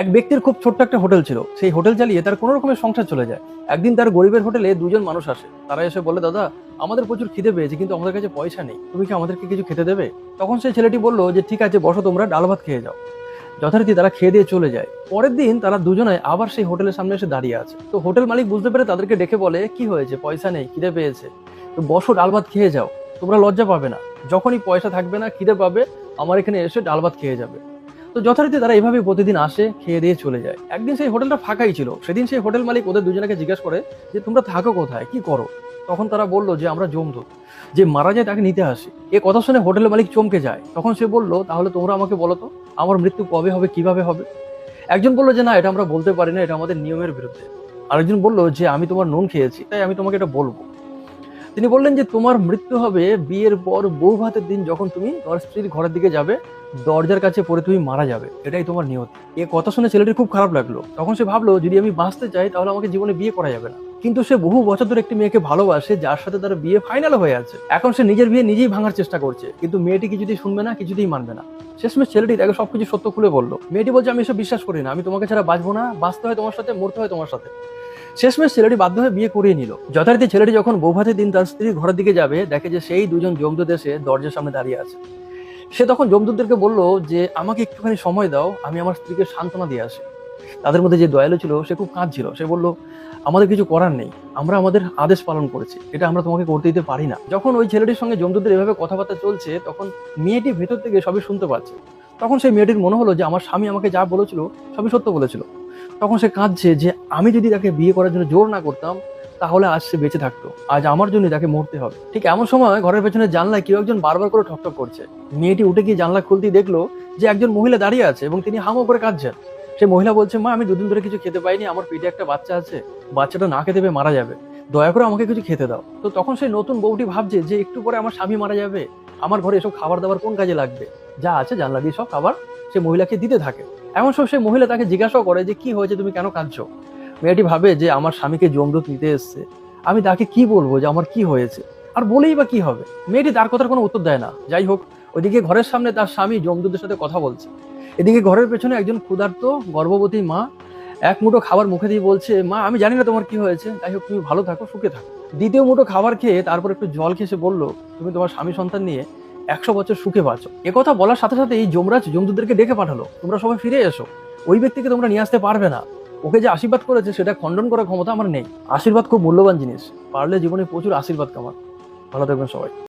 এক ব্যক্তির খুব ছোট্ট একটা হোটেল ছিল। সেই হোটেল চালিয়ে তার কোনো রকমের সংসার চলে যায়। একদিন তার গরিবের হোটেলে দুজন মানুষ আসে। তারা এসে বলে, দাদা, আমাদের প্রচুর খিদে পেয়েছে, কিন্তু আমাদের কাছে পয়সা নেই, তুমি কি আমাদেরকে কিছু খেতে দেবে? তখন সেই ছেলেটি বলল যে ঠিক আছে, বসো, তোমরা ডাল ভাত খেয়ে যাও। যথারীতি তারা খেয়ে দিয়ে চলে যায়। পরের দিন তারা দুজনে আবার সেই হোটেলের সামনে এসে দাঁড়িয়ে আছে। তো হোটেল মালিক বুঝতে পেরে তাদেরকে ডেকে বলে, কি হয়েছে, পয়সা নেই, খিদে পেয়েছে, তো বসো, ডাল ভাত খেয়ে যাও, তোমরা লজ্জা পাবে না, যখনই পয়সা থাকবে না, খিদে পাবে, আমার এখানে এসে ডাল ভাত খেয়ে যাবে। তো যথারীতি তারা এইভাবে প্রতিদিন আসে, খেয়ে দিয়ে চলে যায়। একদিন সেই হোটেলটা ফাঁকাই ছিল। সেদিন সেই হোটেল মালিক ওদের দুজনকে জিজ্ঞাসা করে যে তোমরা থাকো কোথায়, কি করো? তখন তারা বললো যে আমরা জমদূত, যে মারা যায় তাকে নিতে আসি। এ কথা শুনে হোটেল মালিক চমকে যায়। তখন সে বলল, তাহলে তোমরা আমাকে বলো তো, আমার মৃত্যু কবে হবে, কিভাবে হবে? একজন বললো যে না, এটা আমরা বলতে পারি না, এটা আমাদের নিয়মের বিরুদ্ধে। আরেকজন বললো যে আমি তোমার নুন খেয়েছি, তাই আমি তোমাকে এটা বলবো। তিনি বললেন যে তোমার মৃত্যু হবে বিয়ের পর বউ ভাতের দিন, যখন তুমি তোমার স্ত্রীর ঘরের দিকে যাবে, দরজার কাছে পড়ে তুমি মারা যাবে, এটাই তোমার নিয়তি। এ কথা শুনে ছেলেটির খুব খারাপ লাগলো। তখন সে ভাবলো, যদি আমি বাঁচতে চাই তাহলে আমাকে জীবনে বিয়ে করা যাবে না। কিন্তু সে বহু বছর ধরে একটি মেয়েকে ভালোবাসে, যার সাথে তার বিয়ে ফাইনাল হয়ে আছে। এখন সে নিজের বিয়ে নিজেই ভাঙার চেষ্টা করছে, কিন্তু মেয়েটি কিছুতেই শুনবে না, কিছুতেই মানবে না। শেষমেশ ছেলেটি তাকে সবকিছু সত্য খুলে বললো। মেয়েটি বলছে, আমি এসব বিশ্বাস করি না, আমি তোমাকে ছাড়া বাঁচবো না, বাঁচতে হয় তোমার সাথে, মরতে হয় তোমার সাথে। শেষমেশ ছেলেটি বাধ্য হয়ে বিয়ে করিয়ে নিল। যথারীতি ছেলেটি যখন বৌভাতের দিন তার স্ত্রীর ঘরের দিকে যাবে, দেখে যে সেই দুজন যমদূত এসে দরজার সামনে দাঁড়িয়ে আছে। সে তখন যমদূতদেরকে বলল যে আমাকে একটুখানি সময় দাও, আমি আমার স্ত্রীকে সান্ত্বনা দিয়ে আসি। তাদের মধ্যে যে দয়ালু ছিল সে খুব কাঁদছিল। সে বলল, আমাদের কিছু করার নেই, আমরা আমাদের আদেশ পালন করেছি, এটা আমরা তোমাকে করতে দিতে পারি না। যখন ওই ছেলেটির সঙ্গে যমদূতদের এভাবে কথাবার্তা চলছে, তখন মেয়েটি ভেতর থেকে সবই শুনতে পাচ্ছে। তখন সেই মেয়েটির মনে হলো যে আমার স্বামী আমাকে যা বলেছিল সবই সত্য বলেছিল। তখন সে কাঁদছে যে আমি যদি তাকে বিয়ে করার জন্য জোর না করতাম, তাহলে আজ সে বেঁচে থাকতো, আজ আমার জন্য তাকে মরতে হবে। ঠিক এমন সময় ঘরের পেছনে জানলায় কেউ একজন বারবার করে ঠকঠক করছে। মেয়েটি উঠে গিয়ে জানলা খুলতেই দেখলো যে একজন মহিলা দাঁড়িয়ে আছে এবং তিনি হামো করে কাঁদছেন। সে মহিলা বলছে, মা, আমি দুদিন ধরে কিছু খেতে পাইনি, আমার পেটে একটা বাচ্চা আছে, বাচ্চাটা না খেতে পেয়ে মারা যাবে, দয়া করে আমাকে কিছু খেতে দাও। তো তখন সেই নতুন বউটি ভাবছে যে একটু পরে আমার স্বামী মারা যাবে, আমার ঘরে এসব খাবার দাবার কোন কাজে লাগবে, যা আছে জানলা দিয়ে সব খাবার সে মহিলাকে দিতে থাকে। এমন সব সেই মহিলা তাকে জিজ্ঞাসা করে যে কি হয়েছে, তুমি কেন কাঁদছো? মেয়েটি ভাবে যে আমার স্বামীকে যমদূত নিতে এসছে, আমি তাকে কি বলবো যে আমার কি হয়েছে, আর বলেই বা কি হবে। মেয়েটি তার কথার কোনো উত্তর দেয় না। যাই হোক, ওইদিকে ঘরের সামনে তার স্বামী যমদূতের সাথে কথা বলছে। এদিকে ঘরের পেছনে একজন ক্ষুধার্ত গর্ভবতী মা এক মুঠো খাবার মুখে দিয়ে বলছে, মা, আমি জানি না তোমার কি হয়েছে, যাই হোক তুমি ভালো থাকো, সুখে থাকো। দ্বিতীয় মুঠো খাবার খেয়ে তারপর একটু জল খেয়ে সে বললো, তুমি তোমার স্বামী সন্তান নিয়ে 100 বছর সুখে বাঁচো। কথা বলার সাথে সাথে এই যমরাজ যমদূতদেরকে ডেকে পাঠালো, তোমরা সবাই ফিরে এসো, ওই ব্যক্তিকে তোমরা নিয়ে আসতে পারবে না, ওকে যে আশীর্বাদ করেছে সেটা খণ্ডন করার ক্ষমতা আমার নেই। আশীর্বাদ খুব মূল্যবান জিনিস, পারলে জীবনে প্রচুর আশীর্বাদ কামান। ভালো থাকবেন সবাই।